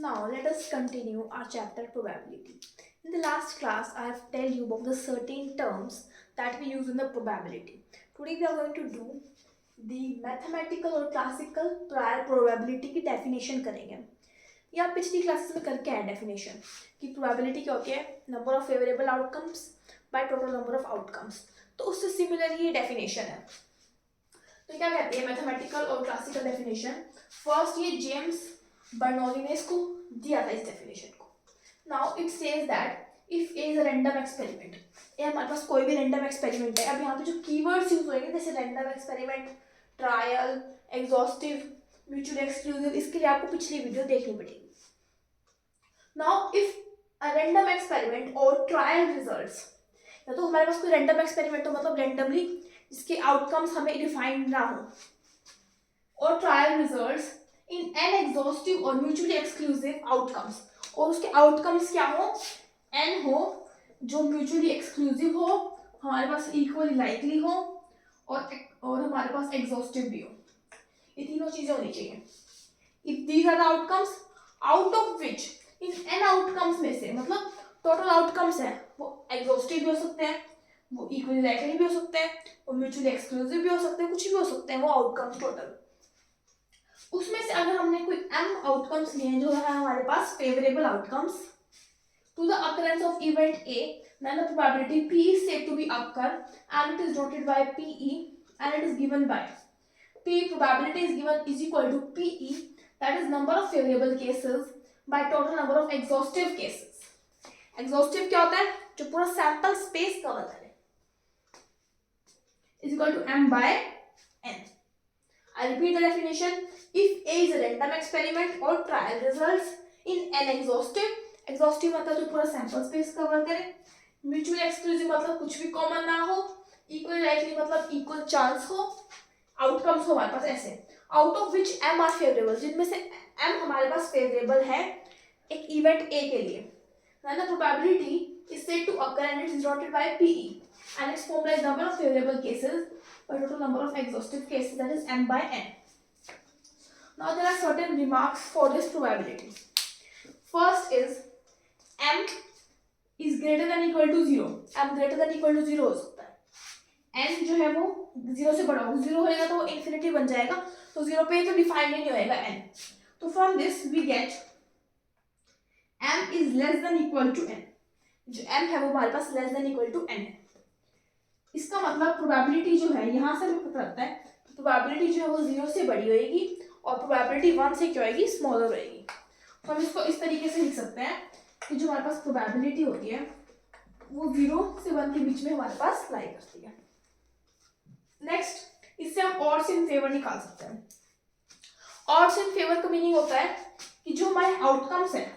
Now let us continue our chapter probability. In the last class, I have told you about the certain terms that we use in the probability. Today we are going to do the mathematical और classical prior probability की definition करेंगे. ये आप पिछली classes में करके आए definition कि probability क्या होती है, number of favorable outcomes by total number of outcomes. तो उससे similar ये definition है. तो क्या कहते हैं mathematical और classical definition? First ये जेम्स बर्नौली ने इसको दिया था इस डेफिनेशन को. Now it says that if A is a random experiment, ये हमारे पास कोई भी रैंडम एक्सपेरिमेंट है. अब यहाँ पे जो कीवर्ड्स यूज होंगे जैसे random experiment, trial, exhaustive, mutually exclusive, इसके लिए आपको पिछली वीडियो देखनी पड़ेगी. Now if a random experiment और ट्रायल रिजल्ट्स, या तो हमारे पास कोई रैंडम एक्सपेरिमेंट हो मतलब रैंडमली जिसके आउटकम्स हमें डिफाइंड ना हो, और trial results in an exhaustive और म्यूचुअली एक्सक्लूसिव आउटकम्स, और उसके आउटकम्स क्या हो, एन हो जो म्यूचुअली एक्सक्लूसिव हो, हमारे पास इक्वली लाइकली हो और हमारे पास एग्जॉस्टिव भी हो. ये तीनों चीजें होनी चाहिए. If these are the outcomes out of which, इन एन आउटकम्स में से, मतलब टोटल आउटकम्स है वो एग्जॉस्टिव भी हो सकते हैं, वो इक्वली लाइकली भी हो सकते हैं, वो म्यूचुअली एक्सक्लूसिव भी हो सकते हैं, कुछ भी हो सकते हैं वो आउटकम्स टोटल. उसमें से अगर हमने कोई m आउटकम्स लिए जो है हमारे पास favourable outcomes to the occurrence of event A, then the probability P is said to be occur and it is denoted by PE and it is given by P. Probability is given is equal to PE, that is number of favorable cases by total number of exhaustive cases. Exhaustive क्या होता है, जो पूरा sample space cover करे, is equal to m by n. I repeat the definition. If A is a random experiment or trial results in an exhaustive मतलब जो पूरा sample space cover करे, म्यूचुअली एक्सक्लूसिव मतलब कुछ भी कॉमन ना हो, इक्वल लाइकली मतलब इक्वल चांस हो, आउटकम्स हो हमारे पास ऐसे, out of which m are favourable, जिनमें से m हमारे पास फेवरेबल है एक इवेंट A के लिए, then the probability is said to occur and it is denoted by PE and its formula is number of favorable cases by total number of exhaustive cases, that is m by n. Now there are certain remarks for this probability. First is m is greater than equal to 0. m greater than equal to 0 हो सकता है. n जो है वो 0 से बड़ा होगा, 0 होगा तो वो इन्फिनिटी बन जाएगा, तो 0 पे तो डिफाइन नहीं होएगा n. तो from this we get m is less than equal to n. जो m है वो हमारे पास less than equal to n है. इसका मतलब प्रोबेबिलिटी जो है यहाँ से हमें पता लगता है, प्रोबेबिलिटी जो है वो 0 से बड़ी होएगी और प्रोबेबिलिटी 1 से क्या होएगी, स्मॉलर होएगी. तो हम इसको इस तरीके से लिख सकते हैं कि जो हमारे पास प्रोबेबिलिटी होती है वो 0 से 1 के बीच में हमारे पास लाई करती है. नेक्स्ट, इससे हम ऑड्स इन फेवर निकाल सकते हैं. ऑड्स इन फेवर का मीनिंग होता है कि जो हमारे आउटकम्स हैं,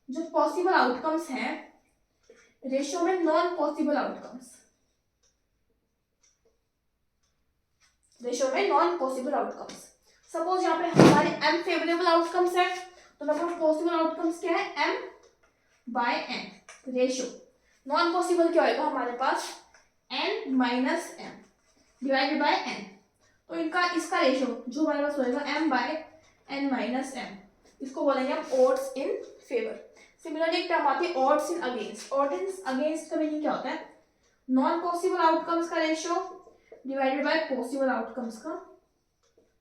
जो पॉसिबल आउटकम्स हैं, रेशियो में नॉन पॉसिबल आउटकम्स, रेशियो में नॉन पॉसिबल आउटकम्स. सपोज यहाँ पे हमारे m फेवरेबल आउटकम्स है, तो नंबर ऑफ पॉसिबल आउटकम्स क्या है, m by n. Ratio non possible क्या होगा हमारे पास, n minus m divided by n. तो इनका इसका रेशियो जो हमारे पास होगा m by n minus m, इसको बोलेंगे हम ऑड्स इन फेवर. सिमिलरली एक टर्म आती है odds in against. Odds in against का मीनिंग क्या होता है, नॉन पॉसिबल आउटकम्स का ratio divided by possible outcomes का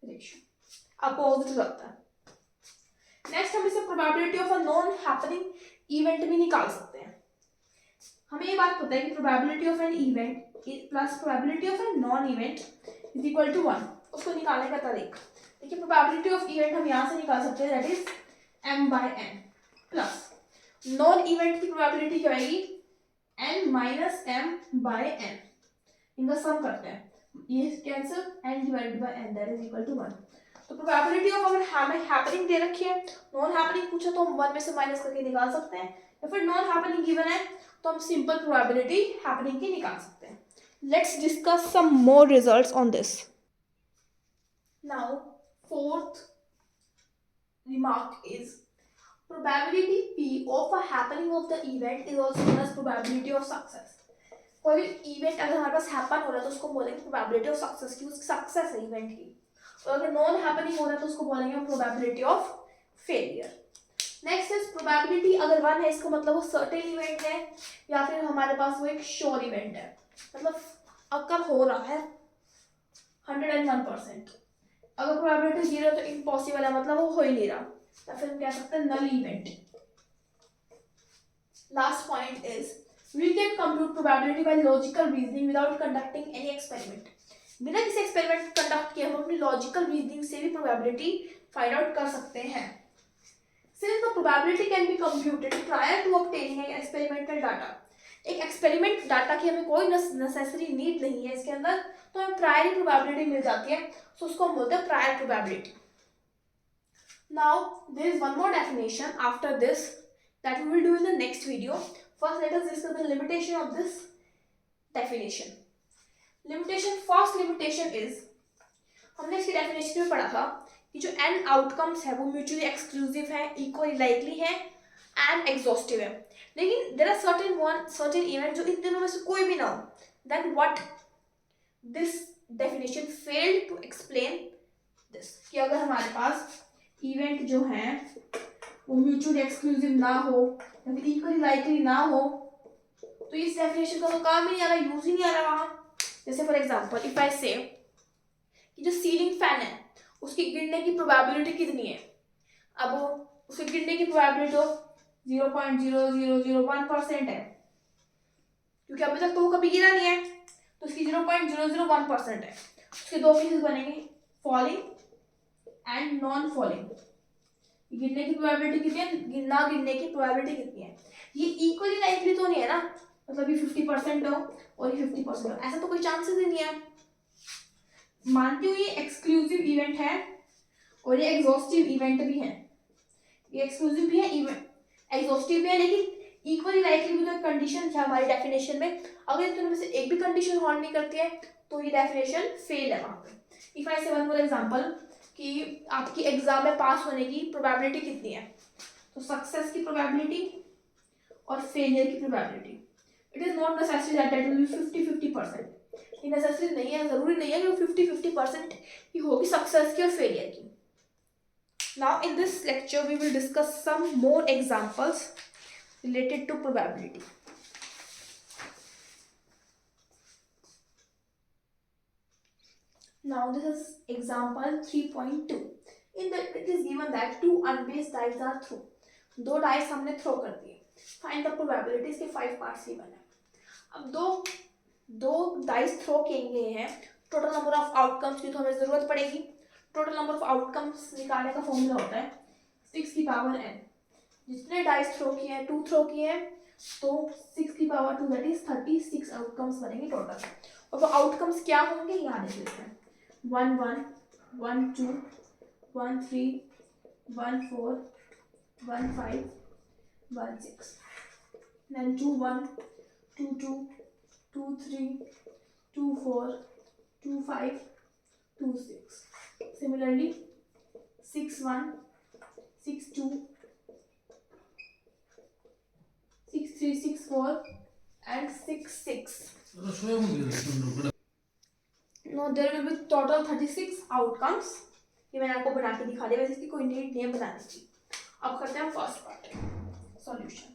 रेशियो, अपोजिट होता है. नेक्स्ट हम इसे probability of a non happening event भी निकाल सकते हैं. हमें ये बात पता है कि probability of an event plus probability of an non event is equal to 1. उसको निकालने का तरीका देखिए, प्रोबेबिलिटी ऑफ इवेंट हम यहाँ से निकाल सकते हैं, that is m by n, plus non event की प्रोबेबिलिटी क्या आएगी, n minus m by n. इनका सम करते हैं, ये cancel, n divided by n that is equal to 1. तो प्रोबेबिलिटी ऑफ अगर हमें हैपनिंग दे रखी है, नॉन हैपनिंग पूछा तो हम 1 में से माइनस करके निकाल सकते हैं, या फिर नॉन हैपनिंग गिवन है तो हम सिंपल प्रोबेबिलिटी हैपनिंग की निकाल सकते हैं. Let's discuss some more results on this. Now fourth remark is probability P of a happening of the event is also known as probability of success. कोई event अगर हमारे पास हैपन हो रहा है तो उसको बोलेंगे प्रोबेबिलिटी ऑफ सक्सेस की, उसकी सक्सेस है इवेंट की. और अगर नॉन हैपनिंग हो रहा है तो उसको बोलेंगे probability of failure. Next is probability. अगर 1 है इसका मतलब वो सर्टेन इवेंट है, या फिर हमारे पास वो एक श्योर इवेंट है, मतलब अगर हो रहा है 101%। अगर प्रोबेबिलिटी 0 तो इम्पॉसिबल है, मतलब वो हो ही नहीं रहा, तो फिर हम कह सकते हैं null event. Last point is we can compute probability by logical reasoning without conducting any experiment. बिना किसी एक्सपेरिमेंट कंडक्ट किए हम अपनी लॉजिकल रीजनिंग से भी प्रोबेबिलिटी फाइंड आउट कर सकते हैं। Since the probability can be computed prior to obtaining an experimental data, एक एक्सपेरिमेंट डाटा की हमें कोई नेसेसरी नीड नहीं है इसके अंदर, तो हमें प्रायर ही प्रोबेबिलिटी मिल जाती है, तो उसको हम बोलते हैं prior probability. Now there is one more definition after this that we will do in the next video. First, let us discuss the limitation of this definition. First limitation is, हमने इसकी definition में पढ़ा था कि जो n outcomes है वो mutually exclusive है, इक्वली लाइकली है एंड एग्जॉस्टिव है। लेकिन देयर आर सर्टेन इवेंट जो इन तीनों में से कोई भी ना हो, then what this definition failed to explain this, कि अगर हमारे पास इवेंट जो है वो म्यूचुअली एक्सक्लूसिव ना हो या फिर इक्वली लाइकली ना हो, तो इस डेफिनेशन का तो काम ही नहीं आ रहा, यूज ही नहीं आ रहा वहां। जैसे फॉर एग्जांपल इफ आई से कि जो सीलिंग फैन है उसकी गिरने की प्रोबेबिलिटी कितनी है, अब उसके गिरने की प्रोबेबिलिटी तो 0.0001% है, क्योंकि अभी तक तो वो कभी गिरा नहीं है, तो उसकी 0.001% है। उसके दो केसेस बनेंगे, फॉलिंग एंड नॉन फॉलिंग। गिरने की प्रोबेबिलिटी कितनी है, ना गिरने की प्रोबेबिलिटी कितनी है। ये इक्वली लाइकली तो नहीं है ना, मतलब ये 50% हो और ये 50% हो, ऐसा तो कोई चांसेस ही नहीं है। मानती हूँ ये एक्सक्लूसिव इवेंट है और ये एग्जॉस्टिव इवेंट भी है, ये एक्सक्लूसिव भी है, इवेंट एग्जॉस्टिव भी है, लेकिन इक्वली लाइकली भी तो एक कंडीशन है हमारी डेफिनेशन में। अगर इन दोनों में से एक भी कंडीशन होल्ड नहीं करती है तो ये डेफिनेशन फेल है वहां पे। इफ आई से वन मोर एग्जांपल कि आपकी एग्जाम में पास होने की प्रोबेबिलिटी कितनी है, तो सक्सेस की प्रोबेबिलिटी और फेलियर की probability, it is not necessary that it will be 50-50%। ये नेसेसरी नहीं है, जरूरी नहीं है कि वो 50-50% ही होगी सक्सेस की और फेलियर की। Now in this lecture we will discuss some more examples related to probability. Now this is example 3.2. In that it is given that two unbased dice are thrown. दो डाइस हमने throw कर दिए, find the probabilities के 5 parts ही बने। अब दो dice throw किए गए हैं, टोटल नंबर ऑफ आउटकम्स की तो हमें जरूरत पड़ेगी। टोटल नंबर ऑफ आउटकम्स निकालने का फॉर्मूला होता है 6 की पावर n। जितने डाइस थ्रो किए हैं, 2 थ्रो किए हैं, तो 6 की पावर 2 दैट इज 36 आउटकम्स बनेंगे टोटल। और वो आउटकम्स क्या होंगे यहाँ देख लेते हैं, 1 1 1 2 1 3 1 4 1 5 1 6, then 2 1 2 2 2 3 2 4 2 5 2 6. Similarly 6 1 6 2 6 3 6 4 and 6 6. No, there will be total 36 outcomes. ये मैंने आपको बना के दिखा दिया, वैसे इसकी कोई नीड नहीं है बनाने की। अब करते हैं first part, solution.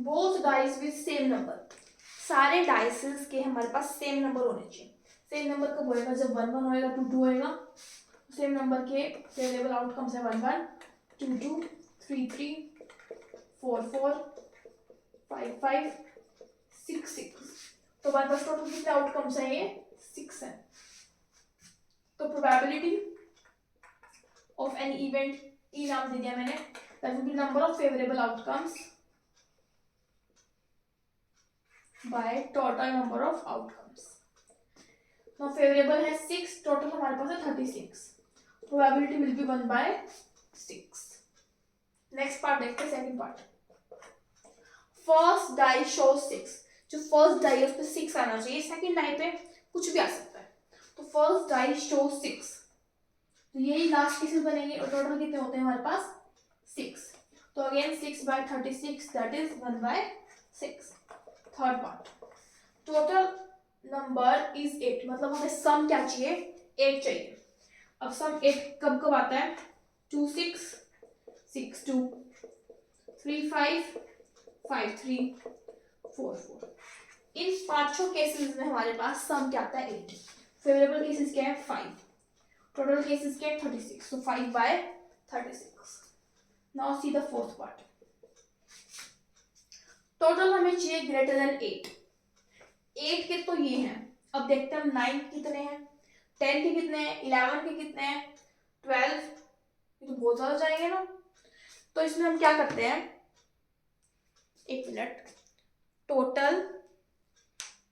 Both dice with same number, सारे डाइसेस के हमारे पास सेम नंबर होने चाहिए। सेम नंबर कब होएगा, जब 1 1 होएगा, 2 2 होएगा। सेम नंबर के फेवरेबल आउटकम्स है 1 1 2 2 3 3 4 4 5 5 6 6। तो हमारे पास टोटल कितने आउटकम्स है, ये 6 है। तो probability of an event, E नाम दे दिया मैंने, that will be number of favourable outcomes by total number of outcomes. Now favourable है 6, टोटल हमारे पास है 36, probability will be 1/6। Next part देखते हैं, second part. First die show 6, जो फर्स्ट डाई है उस पे 6 आना चाहिए, सेकंड डाई पे कुछ भी आ सकता है। तो फर्स्ट डाई शो 6, तो यही लास्ट केसेस बनेंगे और टोटल कितने होते हैं हमारे पास 6। तो again 6/36 that is 1/6। Third part, total number is 8, मतलब हमें सम क्या चाहिए, 8 चाहिए। अब सम 8 कब कब आता है, 2 6 6 2 3 5 5 3 4 4। इन पांचों केसेस में हमारे पास सम क्या आता है 8। फेवरेबल केसेस क्या है 5, टोटल केसेस क्या है 36, सो 5/36। Now see the fourth part. Total हमें चाहिए ग्रेटर देन 8। 8 के तो ये हैं, अब देखते हैं हम 9 कितने हैं, 10 के कितने हैं, 11 के कितने हैं, 12, ये तो बहुत ज्यादा जाएंगे ना। तो इसमें हम क्या करते हैं, एक मिनट, टोटल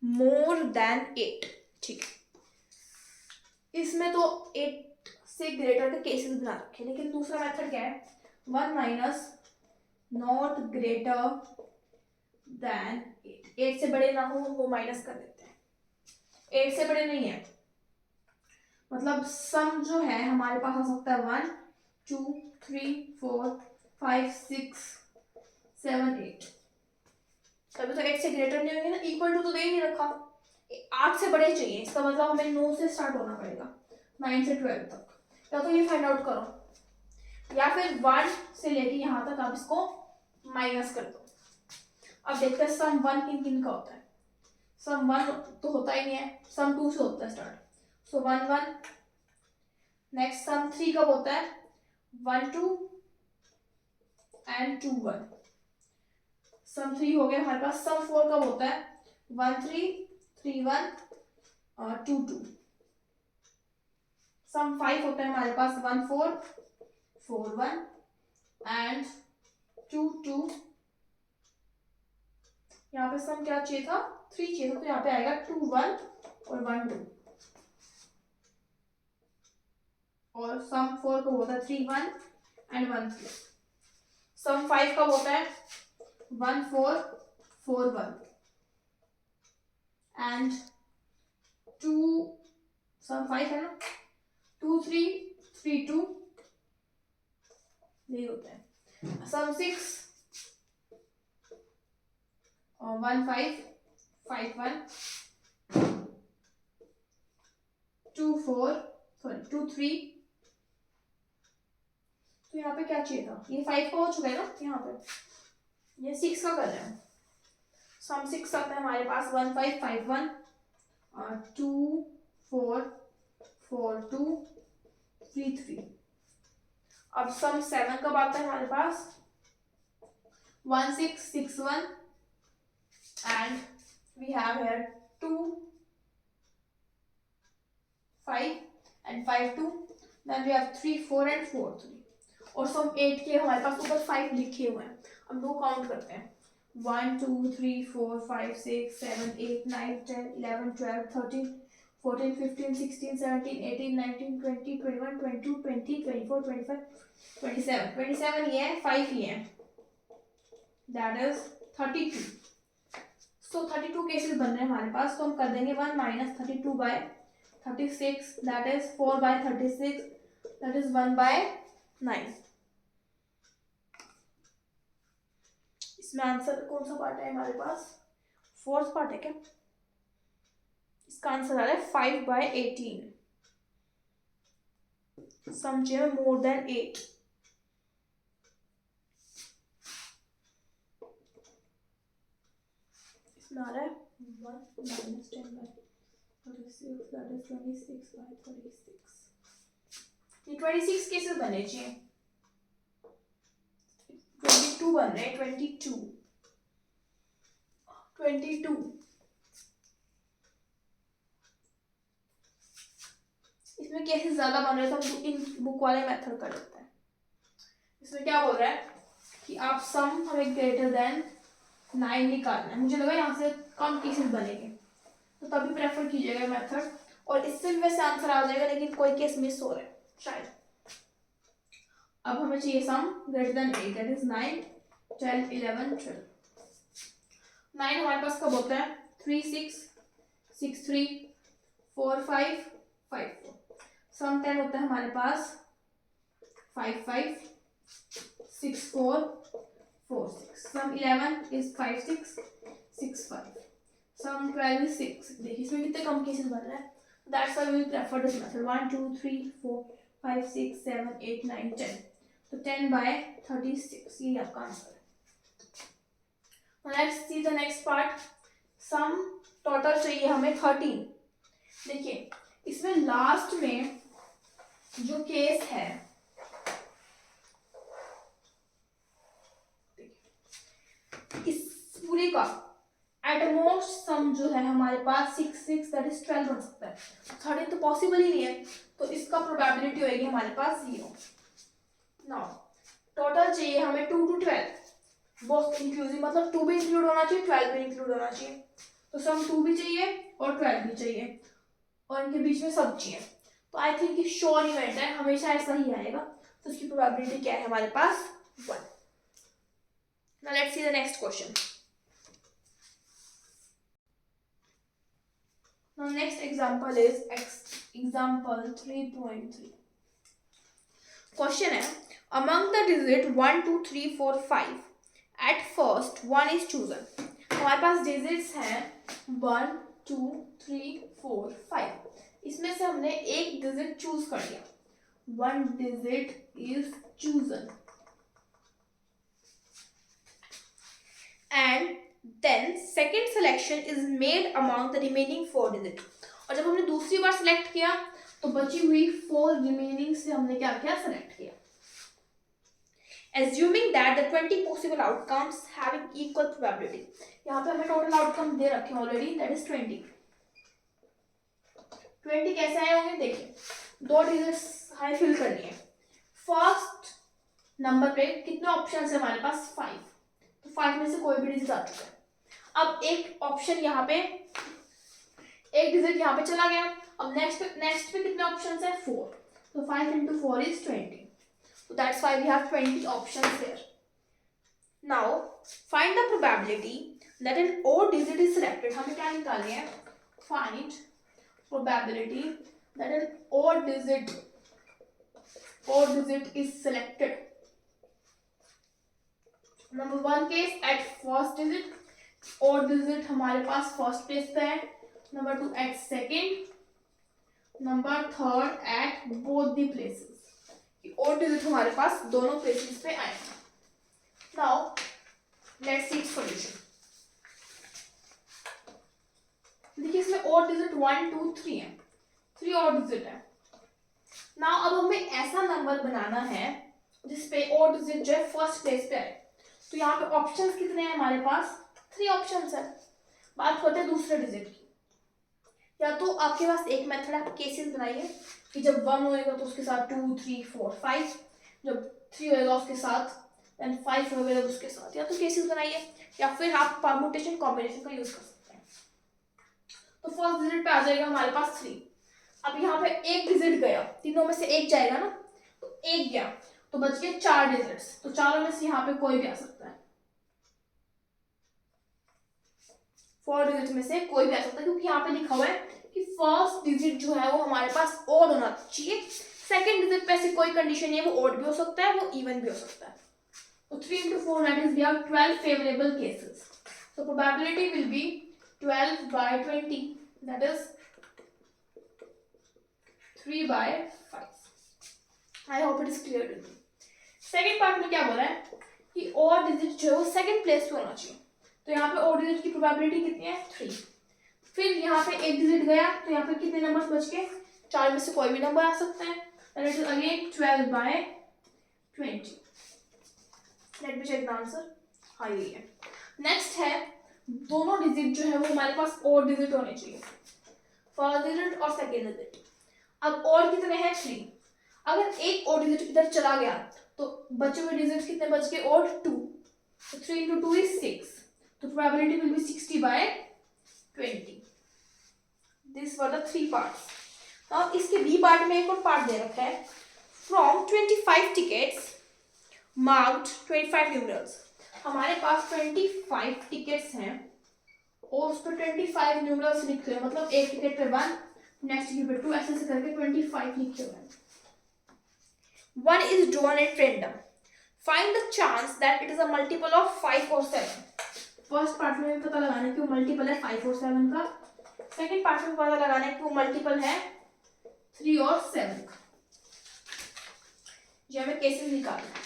मोर देन 8, ठीक है। इसमें तो 8 से ग्रेटर के केसेस बना रखे, लेकिन दूसरा मेथड क्या है, 1 माइनस नॉट ग्रेटर देन 8। 8 से बड़े ना हो वो माइनस कर देते हैं, 8 से बड़े नहीं है, मतलब सम जो है हमारे पास आ सकता है 1 2 3 4 5 6 7 8। तभी तो 8 से ग्रेटर नहीं होंगे ना, इक्वल टू तो दे ही नहीं रखा, 8 से बड़े चाहिए, इसका मतलब हमें 9 से स्टार्ट होना पड़ेगा 9 से 12 तक। या तो ये फाइंड आउट करो, या फिर 1 से लेके यहाँ तक आप इसको माइनस कर दो। अब देखते हैं सम 1 किन किन का होता है। सम 1 तो होता ही नहीं है, सम 2 से होता है स्टार्ट, सो 1 1। नेक्स्ट सम 3 कब होता है, 1 2 एंड 2 1। सम 3 हो गया हमारे पास। सम 4 कब होता है, 1 3 3 1 और 2 2। सम 5 होता है हमारे पास 1 4 4 1 एंड 2 2। यहाँ पे सम क्या चाहिए था, 3 चाहिए था, तो यहाँ पे आएगा 2 1 और 1 2। और सम 4 कब होता है, 3 1 एंड 1 3। सम 5 कब होता है, 1 4 4 1 एंड 2, सम 5 है ना, 2 3 3 2, यही होता है। सम 6 1 5 5 1 2 4 सॉरी 2 3। तो यहाँ पे क्या चाहिए था, ये 5 का हो चुका है ना, यहाँ पे ये 6 का कर रहे हैं। सम 6 आता है हमारे पास 1 5 5 1 2 4 4 2 3 3। अब सम 7 कब आता है हमारे पास, 1 6 6 1 and we have here 2 5 and 5 2, then we have 3 4 and 4 3। और सम 8 के हमारे पास ऊपर 5 लिखे हुए हैं, अब दो काउंट करते हैं, 1 2 3 4 5 6 7 8 9 10 11 12 13 14 15 16 17 18 19 20 21 22 20 24 25 27। 27 ये है, 5 ये है, दैट इज 32। सो 32 केसेस बन रहे हैं हमारे पास, तो हम कर देंगे 1 minus 32 bye 36, that is 4 by 36, that is 1 by 9। इसमें आंसर कौन सा पार्ट है हमारे पास, फोर्थ पार्ट है क्या, इसका आंसर आ रहा है 5 by 18। समझिए मोर देन 8। इसमें आ रहा है 1 minus 10 by 36, that is 26 by 36। ये 26 केसेस बने चाहिए, 22 बन रहे हैं, 22 22। इसमें केसेस ज्यादा बन रहे हैं तो हम इन बुक वाले मेथड कर लेते हैं। इसमें क्या बोल रहा है कि आप सम हमें ग्रेटर देन 9 निकालना है, मुझे लगा यहाँ से कम केसेस बनेंगे, तो तभी प्रेफर कीजिएगा मेथड, और इससे भी वैसे आंसर आ जाएगा, लेकिन कोई केस मिस हो रहा है शायद। अब हमें चाहिए सम ग्रेटर देन 8, दैट इज 9 10 11 12। 9 हमारे पास कब होता है, 3 6 6 3 4 5 5 4। सम 10 होता है हमारे पास 5 5 6 4 4 6। सम 11 इज 5 6 6 5। Some 12 is 6। देखिए इसमें कितने कम केसेस बन रहे हैं, that's why we prefer this method. 1 2 3 4 5 6 7 8 9 10, तो 10 by 36 ये आपका आंसर है। Let's see the next part. Sum total चाहिए हमें 13। देखिए इसमें लास्ट में जो केस है, इस पूरे का एटमोस्ट सम जो है हमारे पास 6 दैट इज 12 बन सकता है। 13 तो पॉसिबल ही नहीं है, तो इसका प्रोबेबिलिटी होगी हमारे पास 0। नाउ टोटल चाहिए हमें 2 to 12, बोथ इंक्लूसिव, मतलब 2 भी इंक्लूड होना चाहिए, 12 भी इंक्लूड होना चाहिए। तो सम 2 भी चाहिए और 12 भी चाहिए और इनके बीच में सब चाहिए। तो आई थिंक ये श्योर इवेंट है, हमेशा ऐसा ही आएगा। तो इसकी प्रोबेबिलिटी क्या है हमारे पास 1। Now let's see the next question. Now next example is example 3.3. Question है, among the digit 1 2 3 4 5 at first 1 is chosen. हमारे पास digits हैं 1 2 3 4 5। इसमें से हमने एक digit choose कर लिया, 1 digit is chosen and then second selection is made among the remaining 4 digits. और जब हमने दूसरी बार सिलेक्ट किया तो बची हुई 4 रिमेनिंग से हमने क्या किया, सेलेक्ट किया। Assuming that the 20 possible outcomes having equal probability. यहाँ पे हमें टोटल आउटकम दे रखे हैं ऑलरेडी, दैट इज 20। 20 कैसे आए होंगे, देखिए 2 डिजिट्स हमें फिल करनी है। फर्स्ट नंबर पे कितने ऑप्शन है हमारे पास, 5। तो 5 में से कोई भी डिजिट आ चुका है। अब एक ऑप्शन यहाँ पे, एक डिजिट यहाँ पे चला गया। अब नेक्स्ट पे कितने ऑप्शंस है, 4। तो 5 into 4 is 20. So that's why we have 20 options here. Now find the probability that an odd digit is selected. हमें क्या निकालनी है, find probability that an odd digit is selected. Number 1 case at first digit, odd digit हमारे पास first place पे है। Number 2 at second, number 3 at both the places. odd digit हमारे पास दोनों प्लेसेस पे आए। Now let's see solution. देखिए इसमें odd digit 1 2 3 है, 3 odd digit है। नाउ अब हमें ऐसा नंबर बनाना है जिसपे odd digit जो है फर्स्ट प्लेस पे आए। तो यहाँ पे ऑप्शंस कितने हैं हमारे पास, 3 ऑप्शंस है। बात होते हैं दूसरे डिजिट की। या तो आपके पास एक मेथड, आप केसेस बनाइए कि जब 1 होएगा तो उसके साथ 2 3 4 5, जब 3 होएगा उसके साथ, देन 5 होएगा तो उसके साथ। या तो केसेस बनाइए या फिर आप परमुटेशन कॉम्बिनेशन का यूज कर सकते हैं। तो फर्स्ट डिजिट पे आ जाएगा हमारे पास 3। अब यहाँ पे एक डिजिट गया, तीनों में से एक जाएगा ना, तो एक गया तो बच गए 4 डिजिट्स। तो चारों में से यहाँ पे कोई भी आ सकता है, 4 डिजिट में से कोई भी आ सकता है, क्योंकि यहाँ पे लिखा हुआ है कि फर्स्ट डिजिट जो है वो हमारे पास ऑड होना चाहिए। सेकंड डिजिट पे ऐसी कोई कंडीशन नहीं है, वो ऑड भी हो सकता है, वो इवन भी हो सकता है। तो 3 into 4 that is we have 12 favorable cases. So probability will be 12 by 20, that is 3 by 5. I hope it is clear to you. Second part में क्या बोला है कि ऑड डिजिट जो है वो सेकंड प्लेस पे होना चाहिए। तो यहाँ पे ऑड डिजिट की प्रोबेबिलिटी कितनी है, 3। फिर यहाँ पे एक डिजिट गया तो यहाँ पे कितने नंबर बच गए, 4 में से कोई भी नंबर आ सकता है। and it is again 12 by 20. Let me check the answer. हाँ यही है। नेक्स्ट है, दोनों डिजिट जो है वो हमारे पास ऑड डिजिट होने चाहिए, फर्स्ट डिजिट और सेकेंड डिजिट। अब ऑड कितने हैं, 3। अगर एक ऑड डिजिट इधर चला गया तो बचे हुए डिजिट कितने बच गए, ऑड 2। तो 3 into 2 is 6. तो probability will B 60 by 20. This were the 3 parts. अब इसके बी पार्ट में एक और पार्ट दे रखा है, फ्रॉम 25 टिकट्स मार्क्ड 25 न्यूमरल्स। हमारे पास 25 टिकट्स हैं और उस पर 25 न्यूमरल्स लिखे हुए, मतलब एक टिकट पे 1, नेक्स्ट टिकट पे 2, ऐसे करके 25 लिखे हुए हैं। One is drawn at random. Find the chance that it is a multiple of 5 or 7. First part में पता लगाना है कि वो मल्टीपल है 5 और 7 का। सेकंड पार्ट में पता लगाना है कि वो मल्टीपल है 3 और 7 का। ये हमें केसेस निकालना है।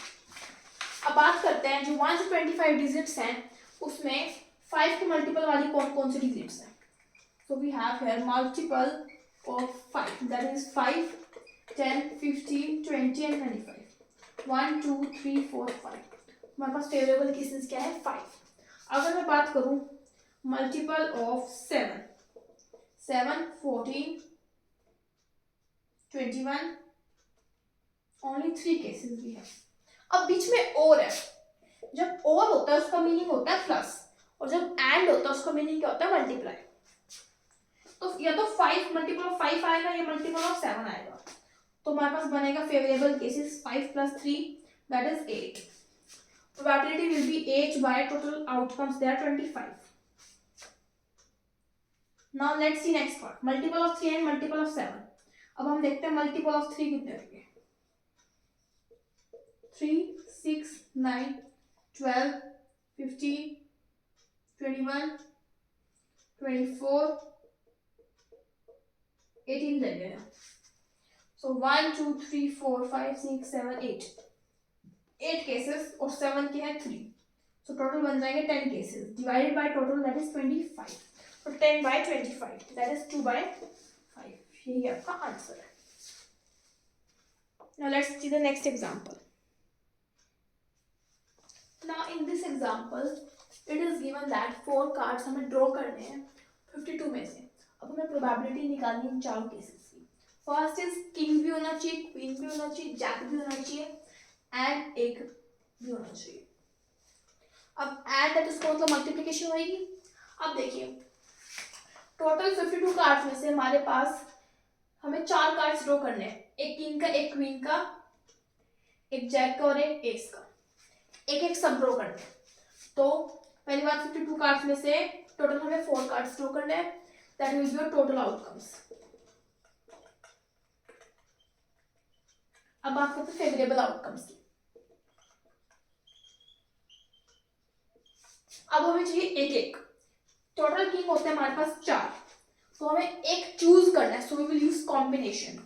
अब बात करते हैं जो 1 से 25 डिजिट्स हैं उसमें 5 के मल्टीपल वाली कौन कौन सी डिजिट्स हैं. So we have here multiple of 5, that is 5, 10, 15, 20 and 25. 1, 2, 3, 4, 5. हमारे पास फेवरेबल केसेस क्या है 5. अगर मैं बात करूं मल्टीपल ऑफ 7, 7, 14, 21, ओनली 3 केसेस भी है. अब बीच में और है. जब और होता है उसका मीनिंग होता है प्लस, और जब एंड होता है उसका मीनिंग क्या होता है मल्टीप्लाई. तो या तो 5 मल्टीपल ऑफ 5 आएगा या मल्टीपल ऑफ 7 आएगा. तो हमारे पास बनेगा favourable cases 5 plus 3, that is 8. Probability will be 8 by total outcomes they are 25. Now let's see next part. Multiple of 3 and multiple of 7. अब हम देखते हैं मल्टीपल ऑफ 3 कितने होंगे. 3, 6, 9, 12, 15, 21, 24, 18 लगेगा. So 1, 2, 3, 4, 5, 6, 7, 8. 8 केसेस और 7 के हैं 3. So टोटल बन जाएंगे 10 cases. Divided by total that is 25. तो 10 by 25 दैट इज 2 by 5. यही आपका आंसर है. Now let's see the next example. Now in this example it is given that 4 cards हमें ड्रॉ करने हैं 52 में से. अब हमें प्रोबेबिलिटी निकालनी है 4 केसेस की. फर्स्ट इज किंग भी होना चाहिए, क्वीन भी होना चाहिए, जैक भी होना चाहिए एंड एक भी होना चाहिए. अब एंड दैट इसको मतलब मल्टीप्लिकेशन होगी. अब देखिए टोटल 52 कार्ड्स में से हमारे पास हमें 4 कार्ड्स ड्रॉ करने हैं. एक किंग का, एक क्वीन का, एक जैक का और एक एस का. एक एक सब ड्रॉ करने हैं. तो पहली बार 52 कार्ड्स में से टोटल हमें 4 कार्ड्स ड्रॉ करने हैं. That will be your total outcomes. अब बात करते हैं फेवरेबल आउटकम्स की. अब हमें चाहिए एक एक. टोटल किंग होते हैं हमारे पास 4. तो हमें एक चूज करना है. So we will use combination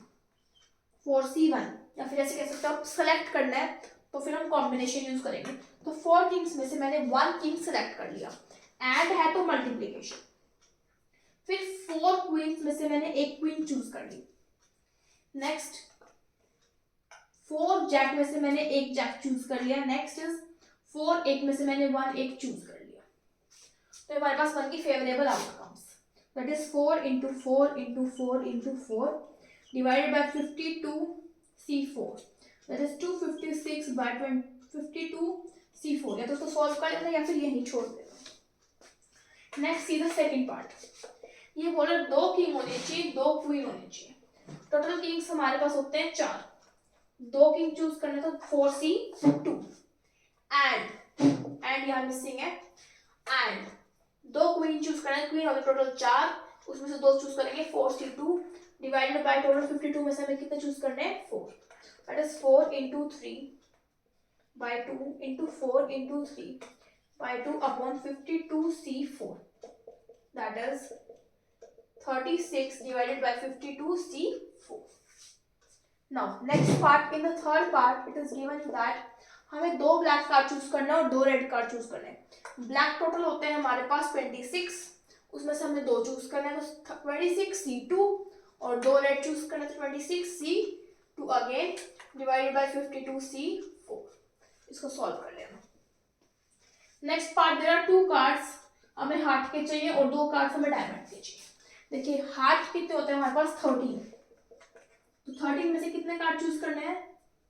4C1 या फिर ऐसे कह सकते हो आप सेलेक्ट करना है तो फिर हम कॉम्बिनेशन यूज करेंगे. तो 4 किंग्स में से मैंने 1 किंग सेलेक्ट कर लिया. एंड है तो मल्टीप्लीकेशन. फिर 4 क्वींस में से मैंने एक क्वीन चूज कर ली. नेक्स्ट 4 जैक में से मैंने एक जैक चूज कर लिया. नेक्स्ट इज 4 एक में से मैंने 1 एक चूज कर लिया. तो हमारे पास बन गई favourable outcomes. That is 4 into 4 into 4 into 4 divided by 52C4. That is 256 by 52C4. या तो उसको सॉल्व कर लेना या फिर यही छोड़ देना. Next see the second part. ये बोला 2 किंग होने चाहिए, 2 क्वीन होने चाहिए. टोटल किंग्स हमारे पास होते हैं 4. 2 किंग चूज करने तो 4C2 एंड यहाँ मिसिंग है. एंड 2 क्वीन चूज करना है. क्वीन होगी टोटल 4, उसमें से 2 चूज करेंगे 4C2 डिवाइडेड बाय टोटल 52 में से हमें कितने चूज करने हैं 4. That is 4 into 3 by 2 into 4 into 3 by 2 upon 52C4. That is 36 divided by 52C4. Now next part, in the third part it is given that हमें 2 black card choose करना है और 2 रेड कार्ड चूज करना है. Black total होते हैं हमारे पास 26, उसमें से हमें 2 चूज करना है तो 26C2 और 2 रेड चूज करना है तो 26C2 again divided by 52C4. इसको सॉल्व कर लेना. Next part, there are 2 cards हमें हार्ट के चाहिए और 2 कार्ड्स हमें डायमंड के चाहिए. देखिए हार्ट कितने होते हैं हमारे पास 13. तो 13 में से कितने कार्ड चूज करने हैं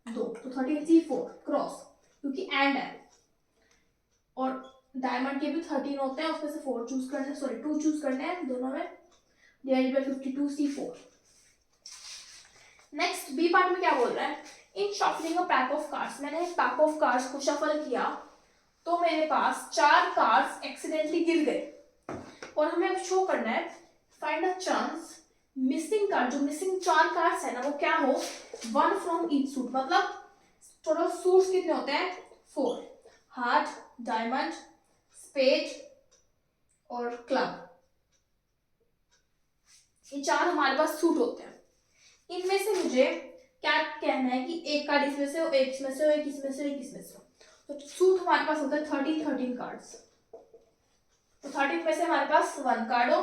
2. तो 13C4 क्रॉस क्योंकि एंड है. और डायमंड के भी 13 होते हैं, उसमें से 4 चूज करने, सॉरी 2 चूज करने हैं दोनों में divided by 52C4. Next B part में क्या बोल रहा है. In shuffling a pack of cards. मैंने पैक ऑफ कार्ड्स को शफल किया तो मेरे पास 4 कार्ड्स एक्सीडेंटली गिर गए और हमें अब शो करना है find a chance missing card. जो मिसिंग 4 कार्ड्स है ना वो क्या हो 1 फ्रॉम ईच सूट. मतलब टोटल सूट्स कितने होते हैं 4. हार्ट, डायमंड, स्पेड और क्लब. ये 4 हमारे पास सूट होते हैं. इनमें से मुझे क्या कहना है कि एक कार्ड इसमें से हो, एक इसमें से हो, एक इसमें से हो, एक इसमें से हो. तो सूट हमारे पास होता है 13 कार्ड्स. तो 13 में से हमारे पास 1 कार्ड हो,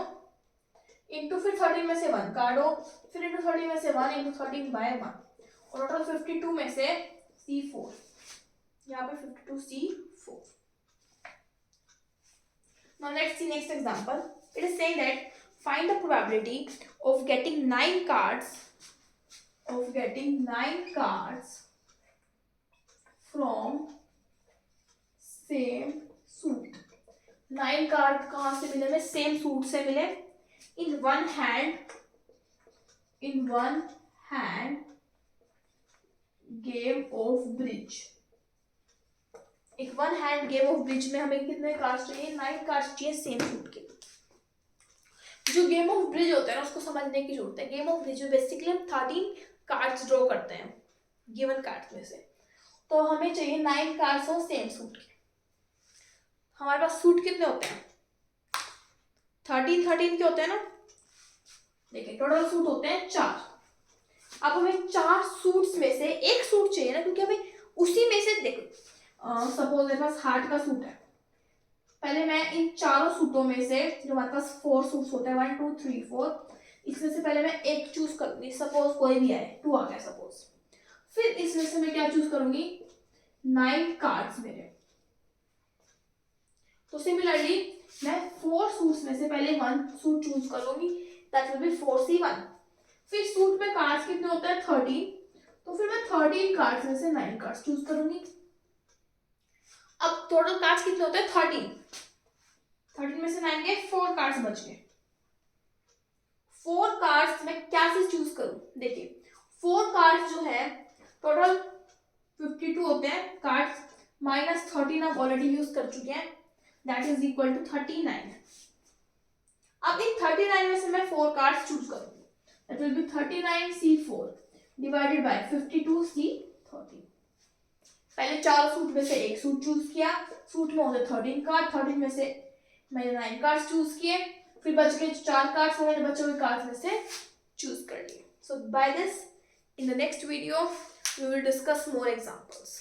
इंटू फिर 13 में से 1 कार्ड हो, फिर इंटू 13 में से 1 इंटू 13 बाय 1, और टोटल 52 में से C4, यहाँ पे 52C4. Now let's see next example. It is saying that find the probability of getting 9 cards from same suit. 9 card कहाँ से मिले हमें? सेम सूट से मिले. In one hand game of bridge. एक one hand game of bridge में हमें कितने कार्ड्स चाहिए? 9 कार्ड्स चाहिए सेम सूट के. जो गेम ऑफ ब्रिज होता है ना उसको समझने की जरूरत है. गेम ऑफ ब्रिज में बेसिकली हम 13 कार्ड्स ड्रॉ करते हैं गिवन कार्ड्स में से. तो हमें चाहिए 9 कार्ड्स हो सेम सूट के. हमारे पास सूट कितने होते हैं? 13 के होते हैं ना. देखिए टोटल सूट होते हैं 4. अब हमें 4 सूट्स में से एक सूट चाहिए ना, क्योंकि हमें उसी में से देखो सपोज मेरे पास हार्ट का सूट है. पहले मैं इन चारों सूटों में से जो हमारे पास 4 सूट्स होते हैं 1 2 3 4, इसमें से पहले मैं एक चूज करूंगी. सपोज कोई भी आए, 2 आ गया सपोज. फिर इसमें से मैं क्या चूज करूंगी? 9 कार्ड्स मेरे. तो सिमिलरली मैं 4 सूट्स में से पहले 1 सूट चूज करूंगी, दैट विल बी 4C1. फिर सूट में कार्ड्स कितने होते हैं? 13. तो फिर मैं 13 कार्ड्स में से 9 कार्ड्स चूज करूंगी. अब टोटल कार्ड्स कितने होते हैं? 13 में से 9 गए, 4 कार्ड्स बच गए. 4 कार्ड्स मैं क्या से चूज करूं? देखिए 4 कार्ड्स जो है टोटल 52 होते हैं कार्ड्स, माइनस 13 आप ऑलरेडी यूज कर चुके हैं, दैट इज इक्वल टू 39. अब इन 39 में से मैं 4 कार्ड्स चूज करूंगी, that will B 39C4 divided by 52C13. पहले 4 सूट में से एक सूट चूज किया. सूट में होते 13 कार्ड, 13 में से मैंने 9 कार्ड्स चूज किए. फिर बच गए 4 कार्ड्स, मैंने बचे हुए कार्ड्स में से चूज कर लिए. So by this in the next video we will discuss more examples.